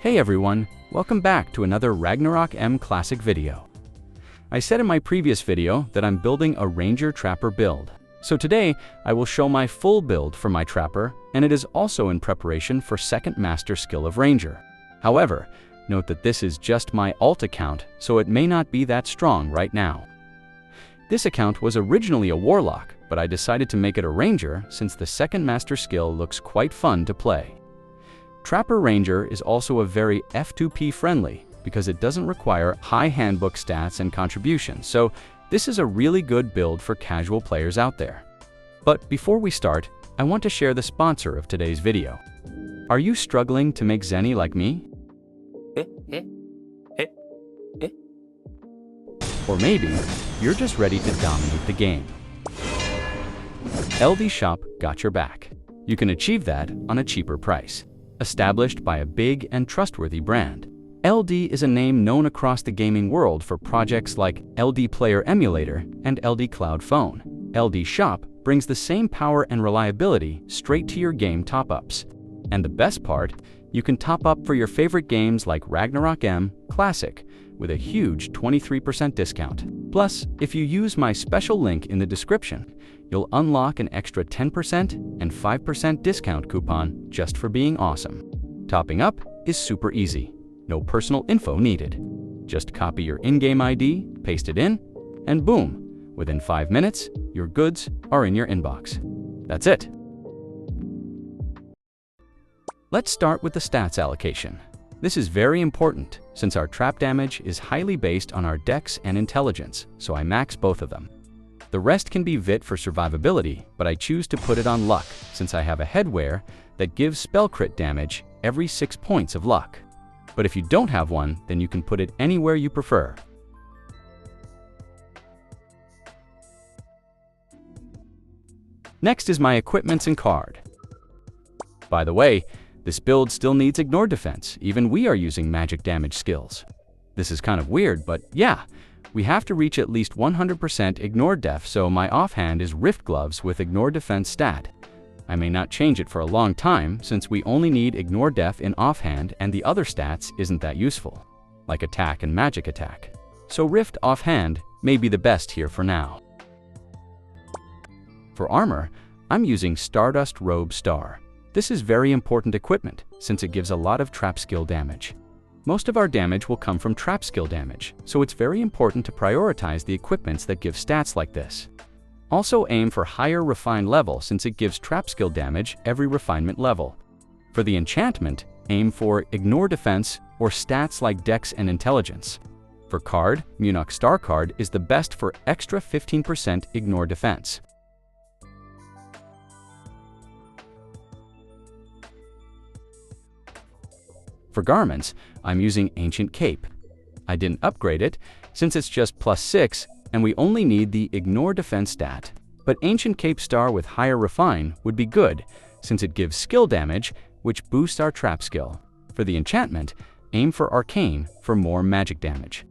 Hey everyone, welcome back to another Ragnarok M classic video. I said in my previous video that I'm building a Ranger Trapper build. So today, I will show my full build for my Trapper, and it is also in preparation for second master skill of Ranger. However, note that this is just my alt account, so it may not be that strong right now. This account was originally a Warlock, but I decided to make it a Ranger since the second master skill looks quite fun to play. Trapper Ranger is also a very F2P friendly because it doesn't require high handbook stats and contributions, so this is a really good build for casual players out there. But before we start, I want to share the sponsor of today's video. Are you struggling to make Zeny like me? Or maybe you're just ready to dominate the game. LD Shop got your back. You can achieve that on a cheaper price. Established by a big and trustworthy brand, LD is a name known across the gaming world for projects like LD Player Emulator and LD Cloud Phone. LD Shop brings the same power and reliability straight to your game top-ups. And the best part, you can top up for your favorite games like Ragnarok M Classic with a huge 23% discount. Plus, if you use my special link in the description, you'll unlock an extra 10% and 5% discount coupon just for being awesome. Topping up is super easy. No personal info needed. Just copy your in-game ID, paste it in, and boom! Within 5 minutes, your goods are in your inbox. That's it. Let's start with the stats allocation. This is very important since our trap damage is highly based on our dex and intelligence, so I max both of them. The rest can be VIT for survivability, but I choose to put it on luck since I have a headwear that gives spell crit damage every 6 points of luck. But if you don't have one, then you can put it anywhere you prefer. Next is my equipments and card. By the way, this build still needs ignore defense, even we are using magic damage skills. This is kind of weird, but yeah, we have to reach at least 100% ignore def, so my offhand is Rift Gloves with ignore defense stat. I may not change it for a long time since we only need ignore def in offhand and the other stats isn't that useful, like attack and magic attack. So Rift offhand may be the best here for now. For armor, I'm using Stardust Robe Star. This is very important equipment since it gives a lot of trap skill damage. Most of our damage will come from trap skill damage, so it's very important to prioritize the equipments that give stats like this. Also aim for higher refined level since it gives trap skill damage every refinement level. For the enchantment, aim for ignore defense or stats like dex and intelligence. For card, Munich Star card is the best for extra 15% ignore defense. For garments, I'm using Ancient Cape. I didn't upgrade it since it's just +6 and we only need the ignore defense stat. But Ancient Cape Star with higher refine would be good since it gives skill damage which boosts our trap skill. For the enchantment, aim for Arcane for more magic damage.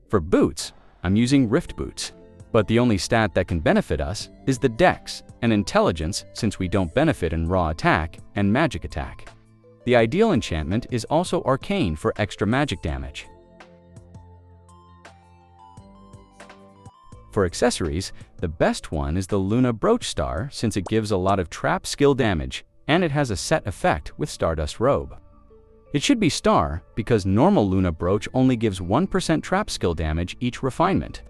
For boots, I'm using Rift Boots. But the only stat that can benefit us is the dex and intelligence since we don't benefit in raw attack and magic attack. The ideal enchantment is also arcane for extra magic damage. For accessories, the best one is the Luna Brooch Star since it gives a lot of trap skill damage and it has a set effect with Stardust Robe. It should be Star because normal Luna Brooch only gives 1% trap skill damage each refinement.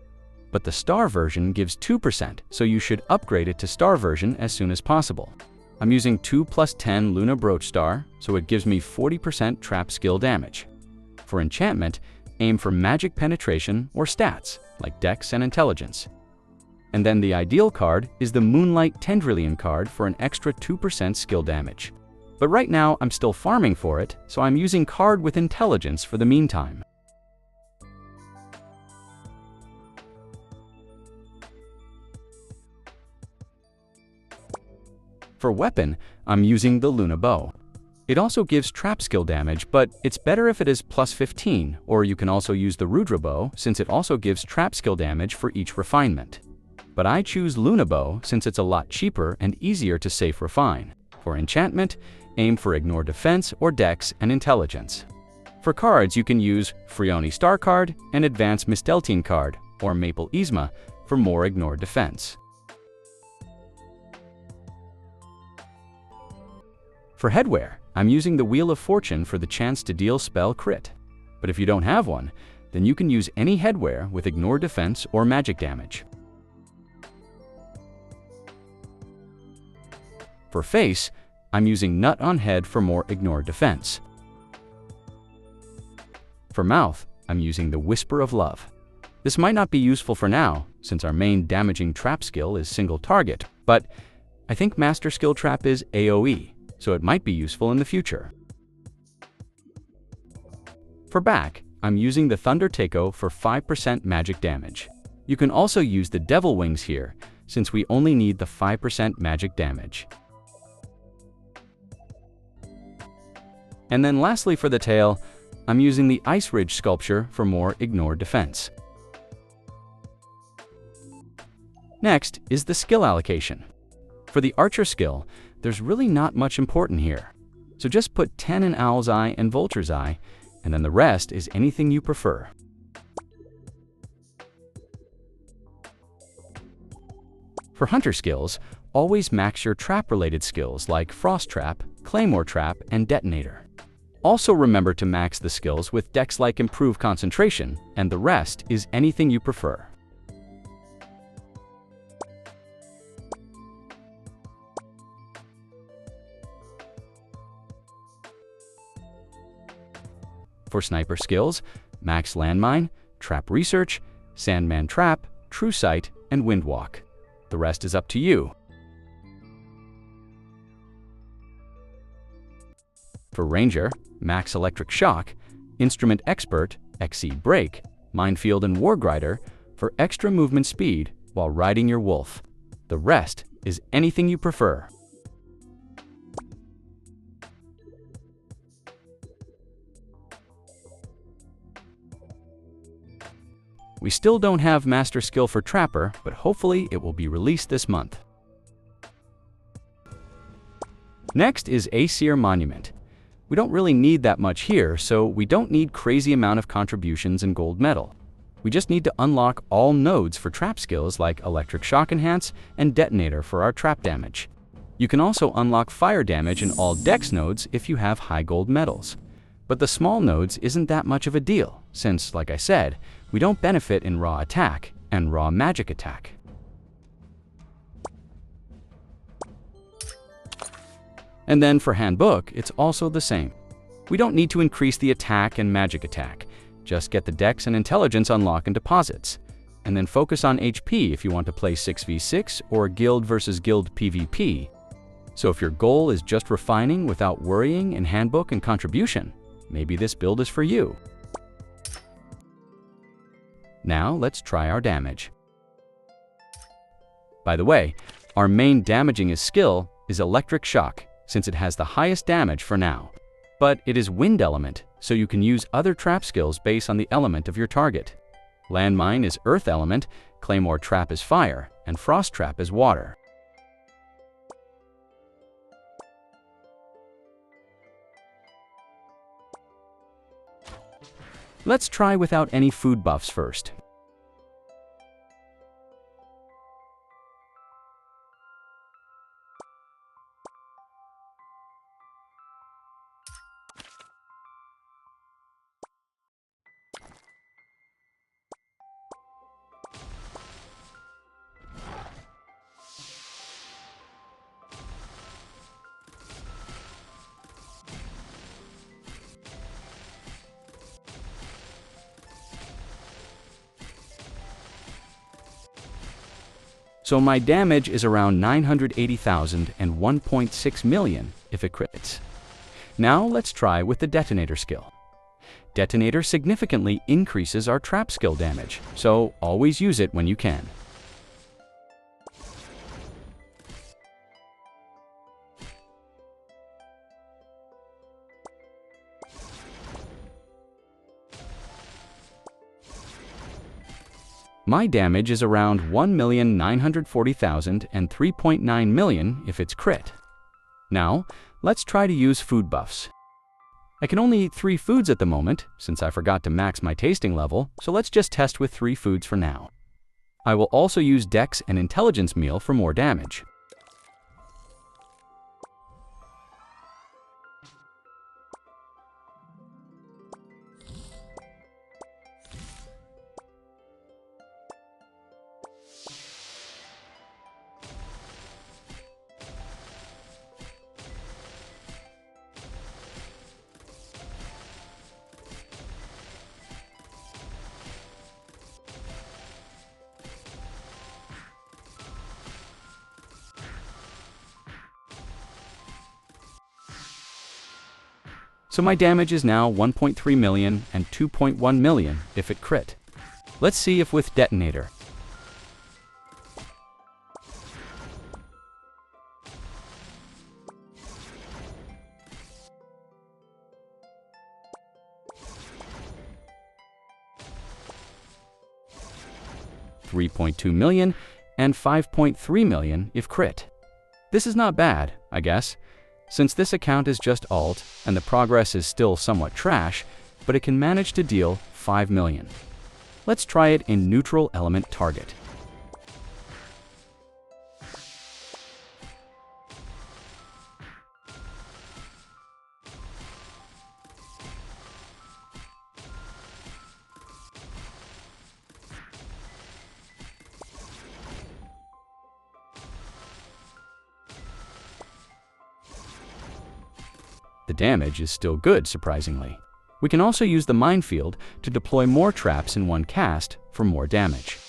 But the Star version gives 2%, so you should upgrade it to Star version as soon as possible. I'm using 2+10 Luna Brooch Star, so it gives me 40% trap skill damage. For enchantment, aim for magic penetration or stats, like dex and intelligence. And then the ideal card is the Moonlight Tendrillion card for an extra 2% skill damage. But right now I'm still farming for it, so I'm using card with intelligence for the meantime. For weapon, I'm using the Luna Bow. It also gives trap skill damage, but it's better if it is +15, or you can also use the Rudra Bow since it also gives trap skill damage for each refinement. but I choose Lunabow since it's a lot cheaper and easier to safe refine. For enchantment, aim for Ignore Defense or Dex and Intelligence. For cards, you can use Frioni Star card and Advanced Misteltein card or Maple Yzma for more Ignore Defense. For headwear, I'm using the Wheel of Fortune for the chance to deal spell crit. But if you don't have one, then you can use any headwear with Ignore Defense or magic damage. For face, I'm using Nut on Head for more Ignore Defense. For mouth, I'm using the Whisper of Love. This might not be useful for now, since our main damaging trap skill is single target, but I think Master Skill Trap is AoE, so it might be useful in the future. For back, I'm using the Thunder Taeko for 5% magic damage. You can also use the Devil Wings here, since we only need the 5% magic damage. And then lastly for the tail, I'm using the Ice Ridge sculpture for more Ignore Defense. Next is the skill allocation. For the Archer skill, there's really not much important here. So just put 10 in Owl's Eye and Vulture's Eye, and then the rest is anything you prefer. For Hunter skills, always max your trap-related skills like Frost Trap, Claymore Trap, and Detonator. Also remember to max the skills with Dex like Improve Concentration, and the rest is anything you prefer. For Sniper skills, max Landmine, Trap Research, Sandman Trap, True Sight, and Windwalk. The rest is up to you. For Ranger, max Electric Shock, Instrument Expert, Exceed Break, Minefield, and Wargrider for extra movement speed while riding your wolf. The rest is anything you prefer. We still don't have Master Skill for Trapper, but hopefully it will be released this month. Next is Aesir Monument. We don't really need that much here, so we don't need crazy amount of contributions and gold medal. We just need to unlock all nodes for trap skills like Electric Shock Enhance and Detonator for our trap damage. You can also unlock fire damage in all Dex nodes if you have high gold medals. But the small nodes isn't that much of a deal, since, like I said, we don't benefit in raw attack and raw magic attack. And then for Handbook, it's also the same. We don't need to increase the attack and magic attack. Just get the Dex and Intelligence unlock and deposits. And then focus on HP if you want to play 6v6 or Guild versus Guild PvP. So if your goal is just refining without worrying in Handbook and Contribution, maybe this build is for you. Now let's try our damage. By the way, our main damaging skill is Electric Shock, since it has the highest damage for now. But it is Wind Element, so you can use other trap skills based on the element of your target. Landmine is Earth Element, Claymore Trap is Fire, and Frost Trap is Water. Let's try without any food buffs first. So my damage is around 980,000 and 1.6 million if it crits. Now let's try with the Detonator skill. Detonator significantly increases our trap skill damage, so always use it when you can. My damage is around 1,940,000 and 3.9 million if it's crit. Now, let's try to use food buffs. I can only eat 3 foods at the moment, since I forgot to max my tasting level, so let's just test with 3 foods for now. I will also use Dex and Intelligence Meal for more damage. So my damage is now 1.3 million and 2.1 million if it crit. Let's see if with Detonator. $3.2 million and 5.3 million if crit. This is not bad, I guess, since this account is just alt and the progress is still somewhat trash, but it can manage to deal 5 million. Let's try it in neutral element target. The damage is still good, surprisingly. We can also use the minefield to deploy more traps in one cast for more damage.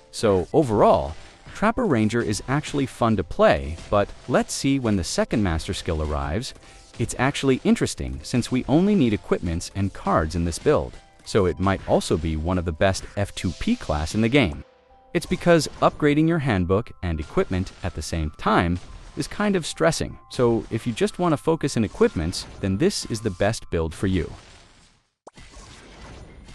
So overall, Trapper Ranger is actually fun to play, but let's see when the second master skill arrives. It's actually interesting since we only need equipments and cards in this build, so it might also be one of the best F2P class in the game. It's because upgrading your handbook and equipment at the same time is kind of stressing, so if you just want to focus in equipments, then this is the best build for you.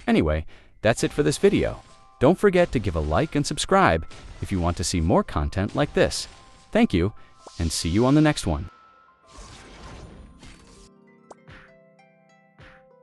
Anyway, that's it for this video. Don't forget to give a like and subscribe if you want to see more content like this. Thank you, and see you on the next one.